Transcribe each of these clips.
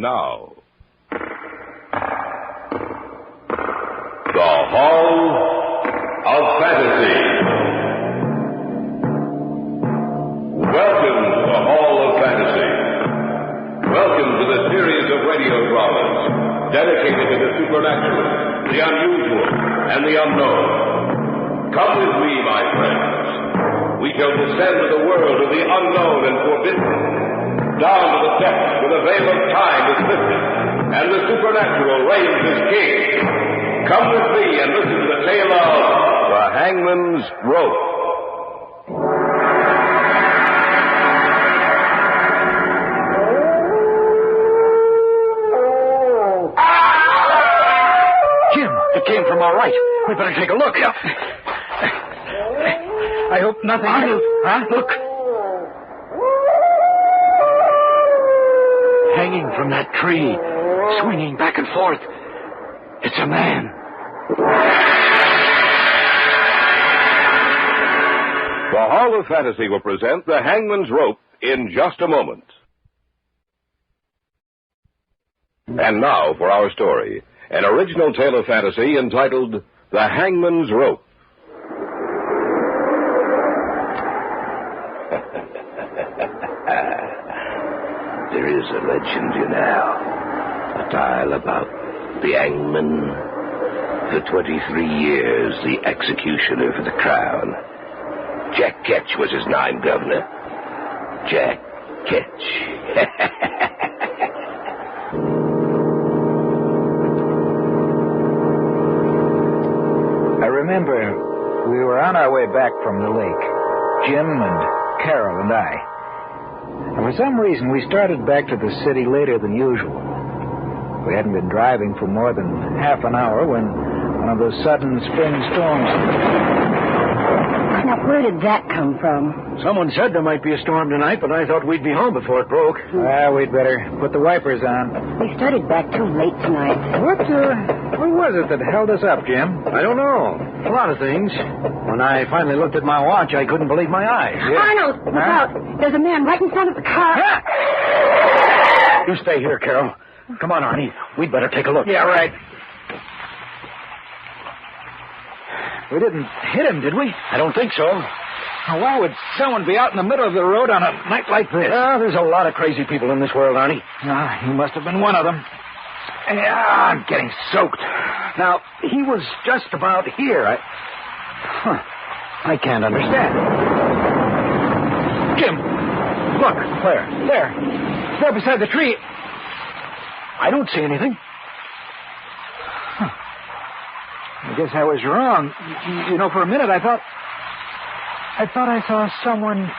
now. The Hall of Fantasy. Welcome to the Hall of Fantasy. Welcome to the series of radio dramas dedicated to the supernatural, the unusual, and the unknown. Come with me, my friends. We shall descend to the world of the unknown and forbidden, down to the depths where the veil of time is lifted, and the supernatural reigns as king. Come with me and listen to the tale of the Hangman's Rope. Jim, it came from our right. We better take a look. Yeah. I hope nothing... Huh? Look. Hanging from that tree, swinging back and forth. It's a man. The Hall of Fantasy will present The Hangman's Rope in just a moment. And now for our story, an original tale of fantasy entitled The Hangman's Rope. There is a legend, you know, a tale about the hangman. For 23 years, the executioner for the crown. Jack Ketch was his name, Governor. Jack Ketch. I remember we were on our way back from the lake, Jim and Carol and I. And for some reason, we started back to the city later than usual. We hadn't been driving for more than half an hour when one of those sudden spring storms... Now, where did that come from? Someone said there might be a storm tonight, but I thought we'd be home before it broke. We'd better put the wipers on. We started back too late tonight. What was it that held us up, Jim? I don't know. A lot of things. When I finally looked at my watch, I couldn't believe my eyes. Arnold, look out. There's a man right in front of the car. You stay here, Carol. Come on, Arnie. We'd better take a look. Yeah, right. We didn't hit him, did we? I don't think so. Now, why would someone be out in the middle of the road on a night like this? There's a lot of crazy people in this world, Arnie. He must have been one of them. I'm getting soaked. Now, he was just about here. I can't understand. Jim, look. Where? There beside the tree. I don't see anything. I guess I was wrong. You know, for a minute I thought I saw someone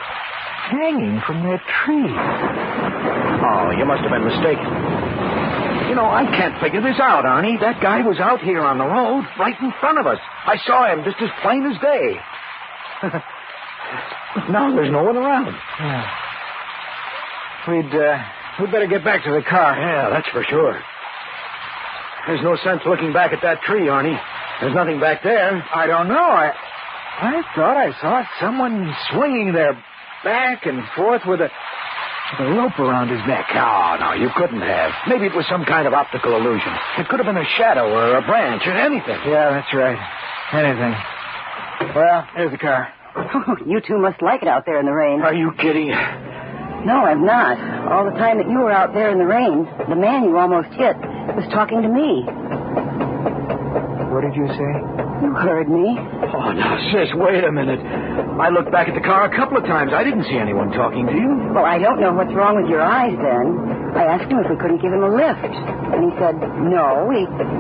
hanging from that tree. Oh, you must have been mistaken. You know, I can't figure this out, Arnie. That guy was out here on the road, right in front of us. I saw him just as plain as day. Now there's no one around. Yeah. We'd better get back to the car. Yeah, that's for sure. There's no sense looking back at that tree, Arnie. There's nothing back there. I don't know. I thought I saw someone swinging there back and forth with a rope around his neck. No, you couldn't have. Maybe it was some kind of optical illusion. It could have been a shadow or a branch or anything. Yeah, that's right. Anything. Well, there's the car. Oh, you two must like it out there in the rain. Are you kidding? No, I'm not. All the time that you were out there in the rain, the man you almost hit was talking to me. What did you say? You heard me. Oh, now, sis, wait a minute. I looked back at the car a couple of times. I didn't see anyone talking to you. Well, I don't know what's wrong with your eyes, then. I asked him if we couldn't give him a lift. And he said, no,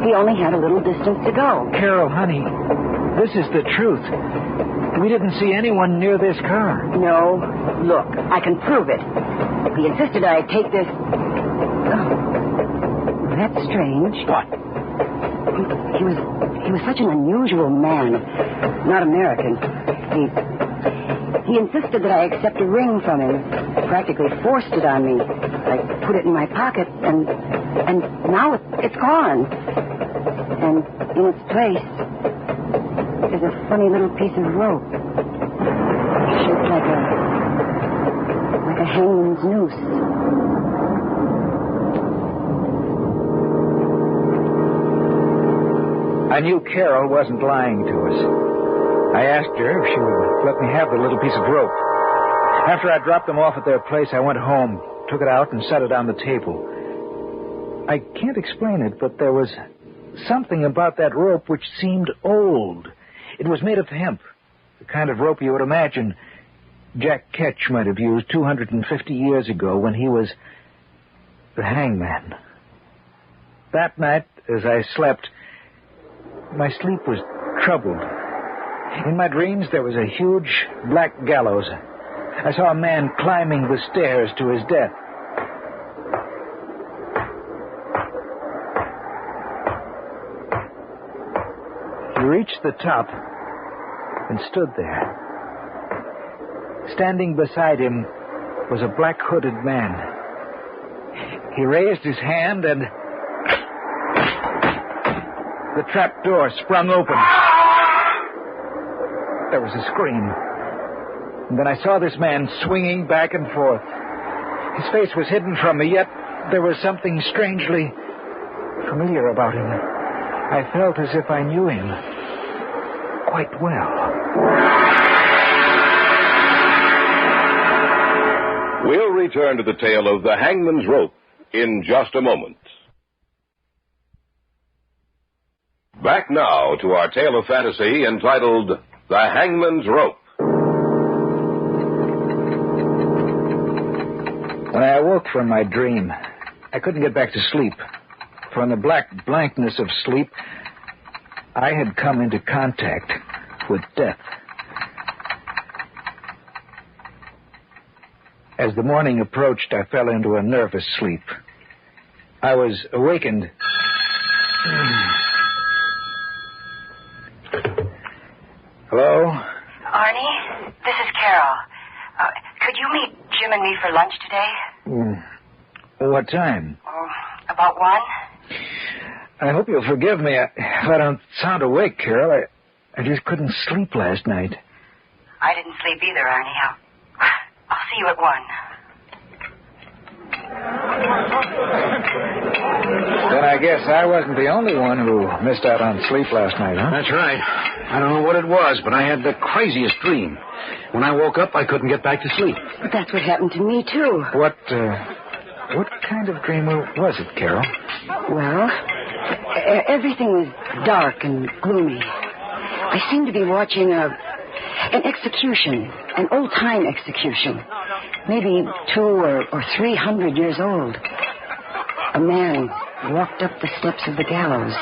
he only had a little distance to go. Carol, honey, this is the truth. We didn't see anyone near this car. No. Look, I can prove it. He insisted I take this... Oh, that's strange. What? He was such an unusual man. Not American. He insisted that I accept a ring from him. Practically forced it on me. I put it in my pocket, and now it's gone. And in its place is a funny little piece of rope. Shaped like a hangman's noose. I knew Carol wasn't lying to us. I asked her if she would let me have the little piece of rope. After I dropped them off at their place, I went home, took it out, and set it on the table. I can't explain it, but there was something about that rope which seemed old. It was made of hemp, the kind of rope you would imagine Jack Ketch might have used 250 years ago when he was the Hangman. That night, as I slept, my sleep was troubled. In my dreams, there was a huge black gallows. I saw a man climbing the stairs to his death. He reached the top and stood there. Standing beside him was a black-hooded man. He raised his hand and the trap door sprung open. There was a scream. And then I saw this man swinging back and forth. His face was hidden from me, yet there was something strangely familiar about him. I felt as if I knew him quite well. We'll return to the tale of the Hangman's Rope in just a moment. Back now to our tale of fantasy entitled The Hangman's Rope. When I awoke from my dream, I couldn't get back to sleep. For in the black blankness of sleep, I had come into contact with death. As the morning approached, I fell into a nervous sleep. I was awakened. Hello? Arnie, this is Carol. Could you meet Jim and me for lunch today? What time? About 1? I hope you'll forgive me if I don't sound awake, Carol. I just couldn't sleep last night. I didn't sleep either, Arnie. I'll see you at 1. Then I guess I wasn't the only one who missed out on sleep last night, huh? That's right. I don't know what it was, but I had the craziest dream. When I woke up, I couldn't get back to sleep. But that's what happened to me, too. What kind of dream was it, Carol? Well, everything was dark and gloomy. I seemed to be watching an execution, an old-time execution, maybe 200 or 300 years old. A man walked up the steps of the gallows.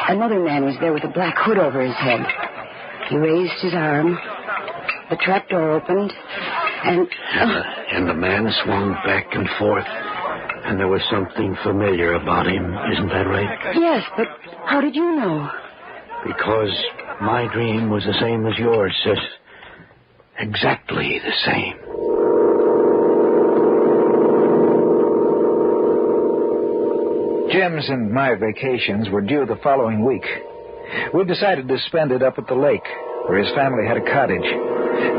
Another man was there with a black hood over his head. He raised his arm. The trapdoor opened, and the man swung back and forth, and there was something familiar about him. Isn't that right? Yes, but how did you know? Because my dream was the same as yours, sis. Exactly the same. Jim's and my vacations were due the following week. We decided to spend it up at the lake, where his family had a cottage.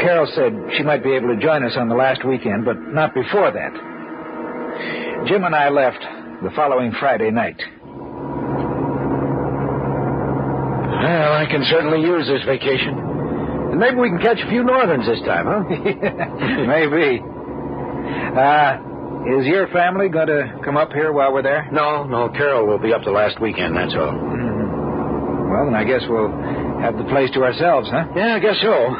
Carol said she might be able to join us on the last weekend, but not before that. Jim and I left the following Friday night. Well, I can certainly use this vacation. And maybe we can catch a few northerns this time, huh? Maybe. Is your family going to come up here while we're there? No. Carol will be up the last weekend, that's all. Mm-hmm. Well, then I guess we'll have the place to ourselves, huh? Yeah, I guess so.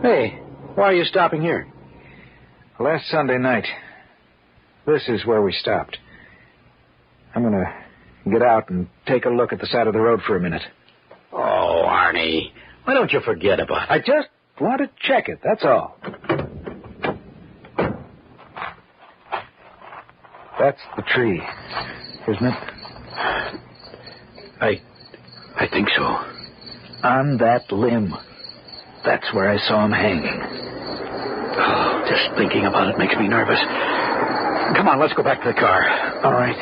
Hey, why are you stopping here? Last Sunday night, this is where we stopped. I'm going to get out and take a look at the side of the road for a minute. Oh, Arnie, why don't you forget about it? I just want to check it, that's all. That's the tree, isn't it? I think so. On that limb. That's where I saw him hanging. Oh, just thinking about it makes me nervous. Come on, let's go back to the car. All right.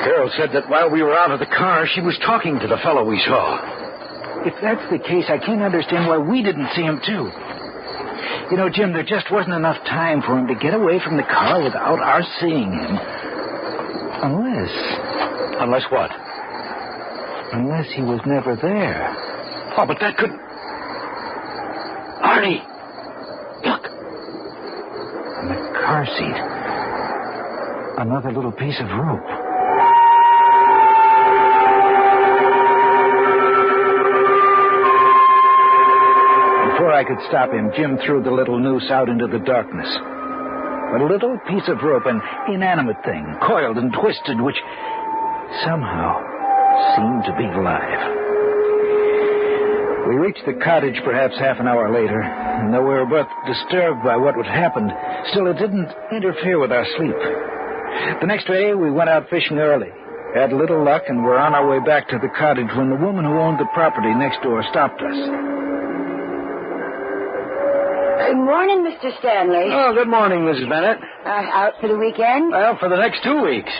Carol said that while we were out of the car, she was talking to the fellow we saw. If that's the case, I can't understand why we didn't see him, too. You know, Jim, there just wasn't enough time for him to get away from the car without our seeing him. Unless what? Unless he was never there. Oh, but that could... Arnie! Look! On the car seat. Another little piece of rope. Before I could stop him, Jim threw the little noose out into the darkness. A little piece of rope, an inanimate thing, coiled and twisted, which somehow seemed to be alive. We reached the cottage perhaps half an hour later, and though we were both disturbed by what had happened, still it didn't interfere with our sleep. The next day, we went out fishing early, had little luck, and were on our way back to the cottage when the woman who owned the property next door stopped us. Good morning, Mr. Stanley. Oh, good morning, Mrs. Bennett. Out for the weekend? Well, for the next 2 weeks.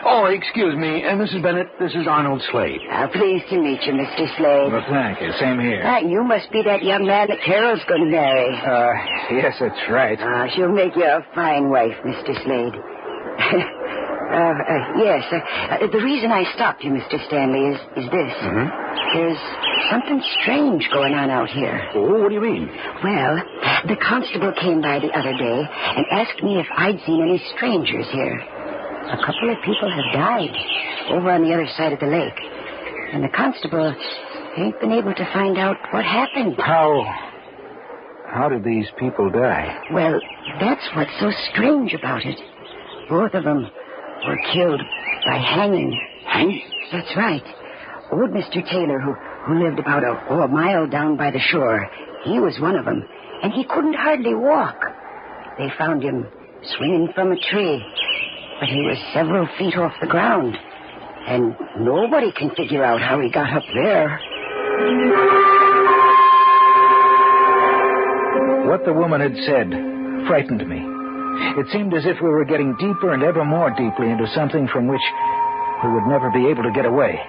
Oh, excuse me, Mrs. Bennett, this is Arnold Slade. Pleased to meet you, Mr. Slade. Well, thank you. Same here. You must be that young man that Carol's going to marry. Yes, that's right. She'll make you a fine wife, Mr. Slade. Yes. The reason I stopped you, Mr. Stanley, is this. Mm-hmm. There's something strange going on out here. Oh, what do you mean? Well, the constable came by the other day and asked me if I'd seen any strangers here. A couple of people have died over on the other side of the lake. And the constable ain't been able to find out what happened. How did these people die? Well, that's what's so strange about it. Both of them were killed by hanging. Hanging? That's right. Old Mr. Taylor, who lived about a mile down by the shore, he was one of them, and he couldn't hardly walk. They found him swinging from a tree, but he was several feet off the ground, and nobody can figure out how he got up there. What the woman had said frightened me. It seemed as if we were getting deeper and ever more deeply into something from which we would never be able to get away.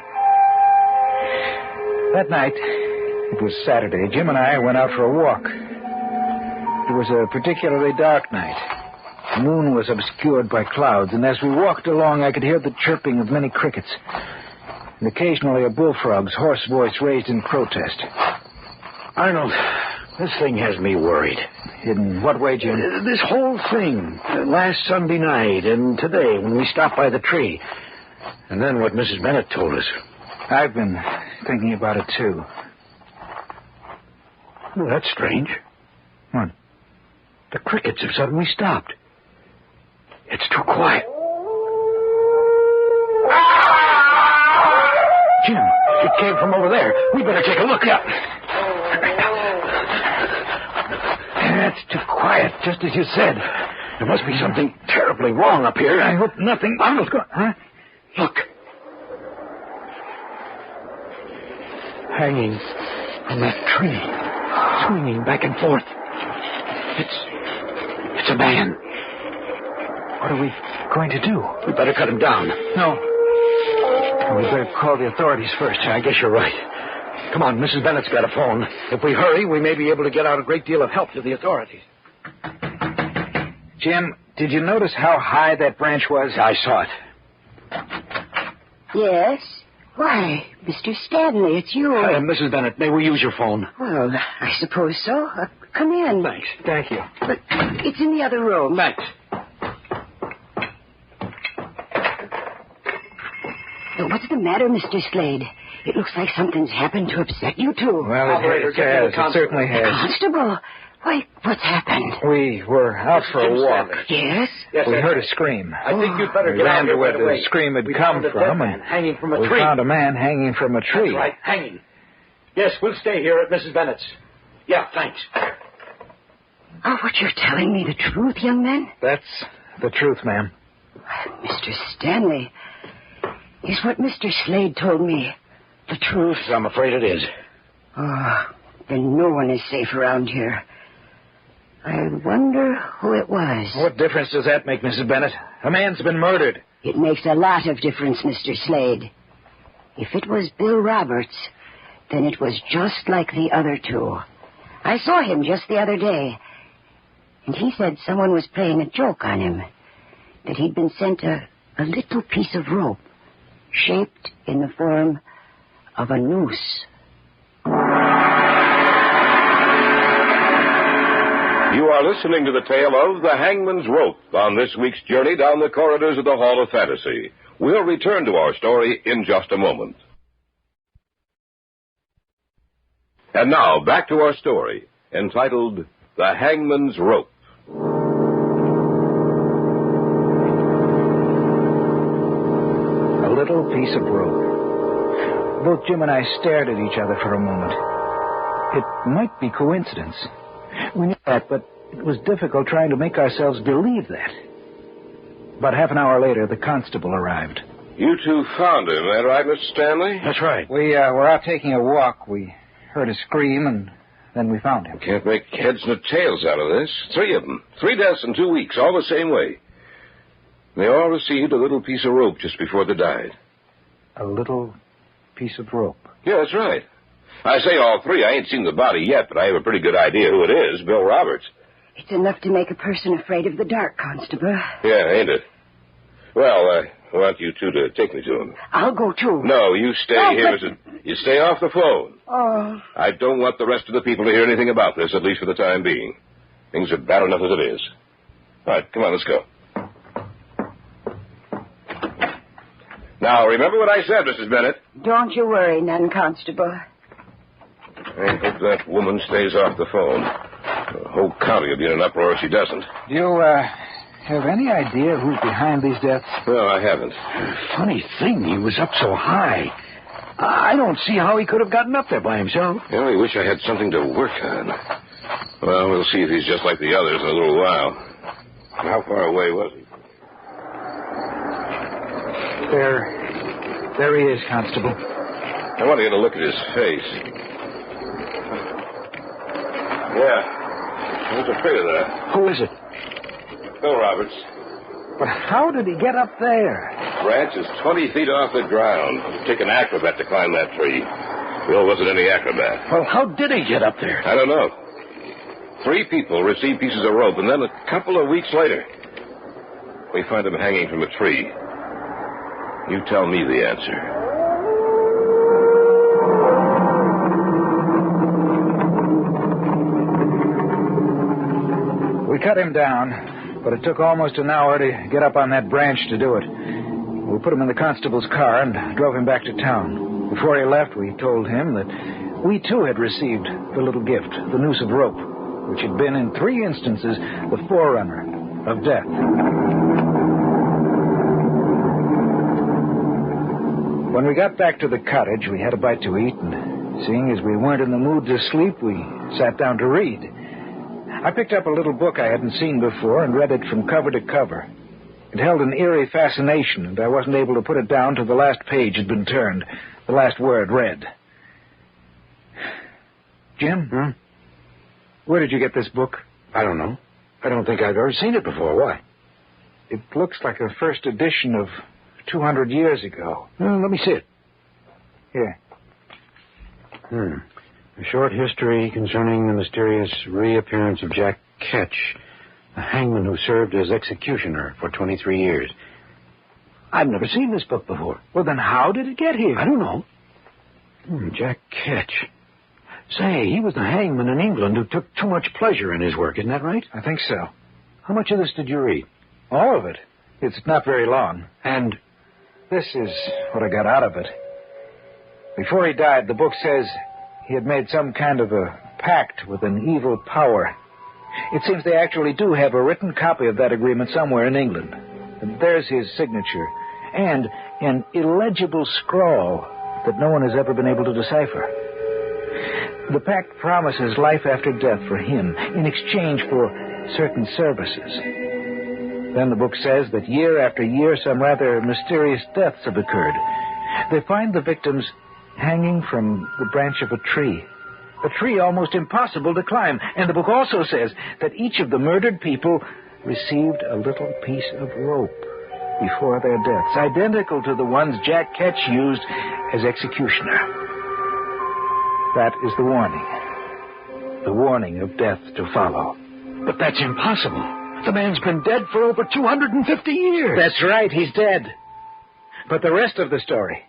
That night, it was Saturday, Jim and I went out for a walk. It was a particularly dark night. The moon was obscured by clouds, and as we walked along, I could hear the chirping of many crickets, and occasionally a bullfrog's hoarse voice raised in protest. Arnold, this thing has me worried. In what way, Jim? This whole thing. Last Sunday night and today when we stopped by the tree. And then what Mrs. Bennett told us. I've been thinking about it, too. Well, that's strange. What? The crickets have suddenly stopped. It's too quiet. Jim, it came from over there. We better take a look. Yeah. That's too quiet, just as you said. There must be something terribly wrong up here. I hope nothing... Arnold, huh? Look. Hanging from that tree, swinging back and forth. It's a man. What are we going to do? We better cut him down. No. We better call the authorities first. I guess you're right. Come on, Mrs. Bennett's got a phone. If we hurry, we may be able to get out a great deal of help to the authorities. Jim, did you notice how high that branch was? I saw it. Yes? Why, Mr. Stanley, it's you. Mrs. Bennett, may we use your phone? Well, I suppose so. Come in. Thanks. Thank you. But it's in the other room. Thanks. What's the matter, Mr. Slade? It looks like something's happened to upset you two. Well, it has. It certainly has. Constable? Why, what's happened? We were out for a walk. Yes? We heard a scream. I think you'd better We get ran out to here where right away. the scream had We come found a from, dead man and hanging from a we tree. found a man hanging from a tree. That's right, hanging. Yes, we'll stay here at Mrs. Bennett's. Yeah, thanks. Oh, what you're telling me the truth, young man? That's the truth, ma'am. Mr. Stanley, is what Mr. Slade told me the truth? I'm afraid it is. Oh, then no one is safe around here. I wonder who it was. What difference does that make, Mrs. Bennett? A man's been murdered. It makes a lot of difference, Mr. Slade. If it was Bill Roberts, then it was just like the other two. I saw him just the other day, and he said someone was playing a joke on him, that he'd been sent a little piece of rope, shaped in the form of a noose. You are listening to the tale of The Hangman's Rope on this week's journey down the corridors of the Hall of Fantasy. We'll return to our story in just a moment. And now, back to our story, entitled The Hangman's Rope. A little piece of rope. Both Jim and I stared at each other for a moment. It might be coincidence. We knew that, but it was difficult trying to make ourselves believe that. About half an hour later, the constable arrived. You two found him, that right, Mr. Stanley? That's right. We were out taking a walk. We heard a scream, and then we found him. Can't make heads nor tails out of this. 3 of them. 3 deaths in 2 weeks, all the same way. They all received a little piece of rope just before they died. A little piece of rope. Yeah, that's right. I say all 3. I ain't seen the body yet, but I have a pretty good idea who it is, Bill Roberts. It's enough to make a person afraid of the dark, Constable. Yeah, ain't it? Well, I want you two to take me to him. I'll go, too. No, you stay here. You stay off the phone. Oh. I don't want the rest of the people to hear anything about this, at least for the time being. Things are bad enough as it is. All right, come on, let's go. Now, remember what I said, Mrs. Bennett. Don't you worry none, Constable. I hope that woman stays off the phone. The whole county will be in an uproar if she doesn't. Do you, have any idea who's behind these deaths? No, I haven't. Funny thing, he was up so high. I don't see how he could have gotten up there by himself. I only wish I had something to work on. Well, we'll see if he's just like the others in a little while. How far away was he? There he is, Constable. I want to get a look at his face. Yeah. I was afraid of that. Who is it? Bill Roberts. But how did he get up there? Branch is 20 feet off the ground. It'd take an acrobat to climb that tree. Bill wasn't any acrobat. Well, how did he get up there? I don't know. 3 people received pieces of rope, and then a couple of weeks later, we find him hanging from a tree. You tell me the answer. We cut him down, but it took almost an hour to get up on that branch to do it. We put him in the constable's car and drove him back to town. Before he left, we told him that we, too, had received the little gift, the noose of rope, which had been, in 3 instances, the forerunner of death. When we got back to the cottage, we had a bite to eat, and seeing as we weren't in the mood to sleep, we sat down to read. I picked up a little book I hadn't seen before and read it from cover to cover. It held an eerie fascination, and I wasn't able to put it down till the last page had been turned, the last word read. Jim? Where did you get this book? I don't know. I don't think I've ever seen it before. Why? It looks like a first edition of 200 years ago. Let me see it. Here. A short history concerning the mysterious reappearance of Jack Ketch, the hangman who served as executioner for 23 years. I've never seen this book before. Well, then how did it get here? I don't know. Jack Ketch. Say, he was the hangman in England who took too much pleasure in his work, isn't that right? I think so. How much of this did you read? All of it. It's not very long. And this is what I got out of it. Before he died, the book says he had made some kind of a pact with an evil power. It seems they actually do have a written copy of that agreement somewhere in England. And there's his signature, and an illegible scrawl that no one has ever been able to decipher. The pact promises life after death for him in exchange for certain services. Then the book says that year after year some rather mysterious deaths have occurred. They find the victims hanging from the branch of a tree almost impossible to climb. And the book also says that each of the murdered people received a little piece of rope before their deaths, identical to the ones Jack Ketch used as executioner. That is the warning of death to follow. But that's impossible. The man's been dead for over 250 years. That's right, he's dead. But the rest of the story,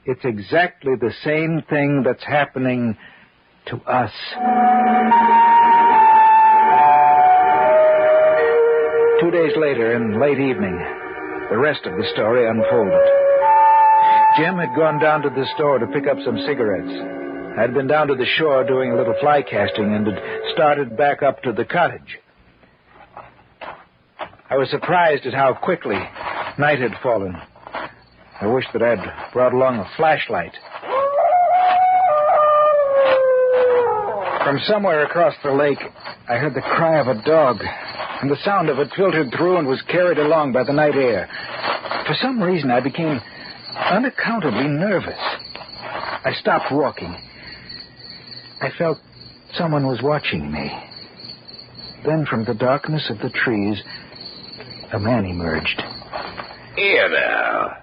it's exactly the same thing that's happening to us. 2 days later, in late evening, the rest of the story unfolded. Jim had gone down to the store to pick up some cigarettes. I'd been down to the shore doing a little fly casting and had started back up to the cottage. I was surprised at how quickly night had fallen. I wished that I'd brought along a flashlight. From somewhere across the lake, I heard the cry of a dog, and the sound of it filtered through and was carried along by the night air. For some reason, I became unaccountably nervous. I stopped walking. I felt someone was watching me. Then from the darkness of the trees, a man emerged. Here now.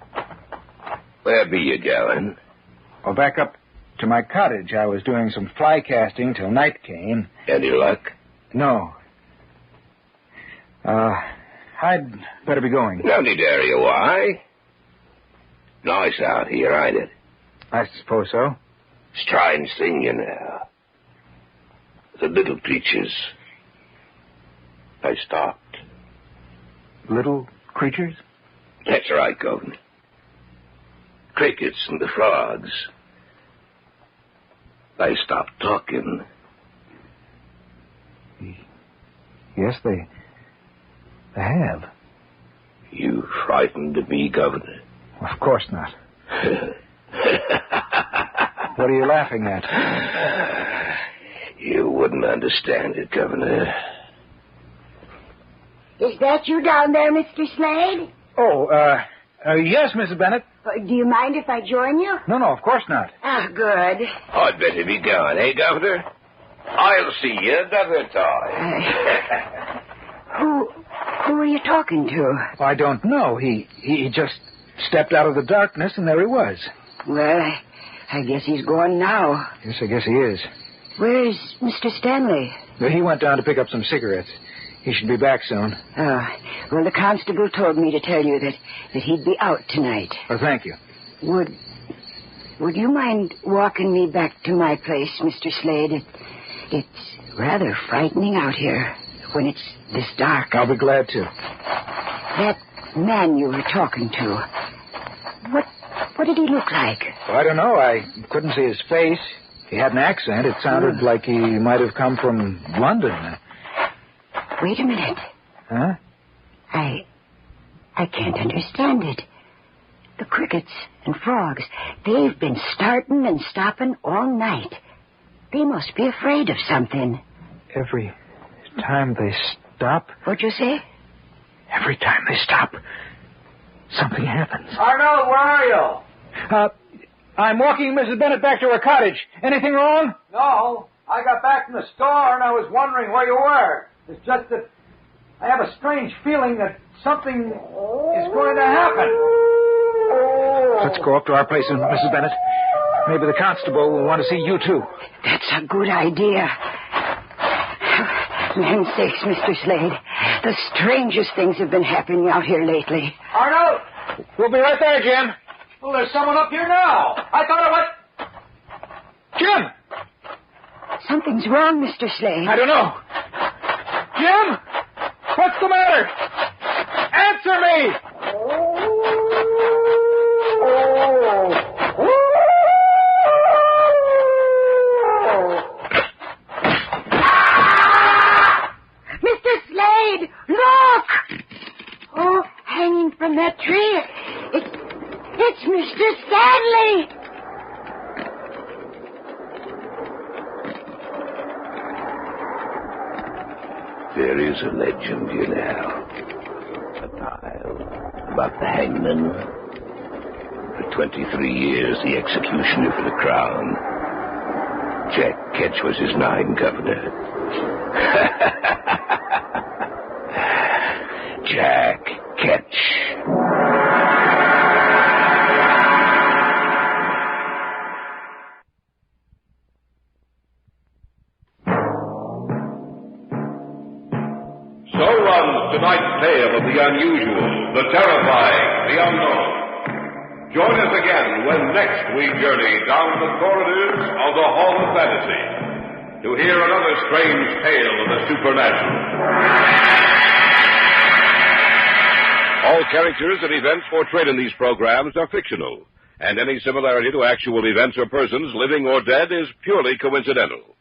Where be you going? Well, back up to my cottage. I was doing some fly casting till night came. Any luck? No. I'd better be going. No need to hurry. Why? Nice out here, ain't it? I suppose so. Strange thing, you know. The little creatures, they stopped. Little creatures? That's right, Governor. Crickets and the frogs. They stopped talking. Yes, they have. You frightened me, Governor? Of course not. What are you laughing at? You wouldn't understand it, Governor. Is that you down there, Mr. Slade? Oh, yes, Mrs. Bennett. Do you mind if I join you? No, of course not. Ah, good. I'd better be going, eh, Governor? I'll see you another time. Who are you talking to? I don't know. He just stepped out of the darkness, and there he was. Well, I guess he's gone now. Yes, I guess he is. Where's Mr. Stanley? He went down to pick up some cigarettes. He should be back soon. Oh, well, the constable told me to tell you that he'd be out tonight. Oh, thank you. Would you mind walking me back to my place, Mr. Slade? It's rather frightening out here when it's this dark. I'll be glad to. That man you were talking to, what did he look like? Well, I don't know. I couldn't see his face. He had an accent. It sounded like he might have come from London. Wait a minute. Huh? I can't understand it. The crickets and frogs, they've been starting and stopping all night. They must be afraid of something. Every time they stop... What'd you say? Every time they stop, something happens. Arnold, where are you? I'm walking Mrs. Bennett back to her cottage. Anything wrong? No. I got back from the store and I was wondering where you were. It's just that I have a strange feeling that something is going to happen. Let's go up to our place, Mrs. Bennett. Maybe the constable will want to see you, too. That's a good idea. Land's sakes, Mr. Slade. The strangest things have been happening out here lately. Arnold! We'll be right there, Jim. Well, there's someone up here now. I thought I went... Jim! Something's wrong, Mr. Slade. I don't know. Jim! What's the matter? Answer me! Mr. Slade, look! Oh, hanging from that tree. It's Mr. Stanley. There is a legend, you know. A tale about the hangman. For 23 years, the executioner for the crown. Jack Ketch was his name, Governor. Jack Ketch. So runs tonight's tale of the unusual, the terrifying, the unknown. Join us again when next we journey down the corridors of the Hall of Fantasy to hear another strange tale of the supernatural. All characters and events portrayed in these programs are fictional, and any similarity to actual events or persons, living or dead, is purely coincidental.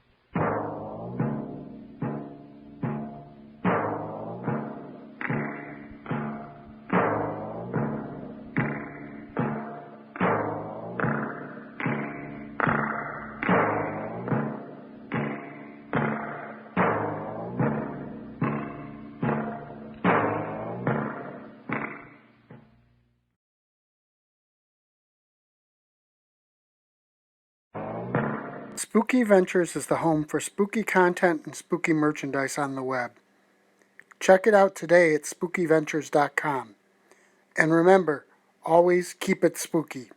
Spooky Ventures is the home for spooky content and spooky merchandise on the web. Check it out today at spookyventures.com. And remember, always keep it spooky.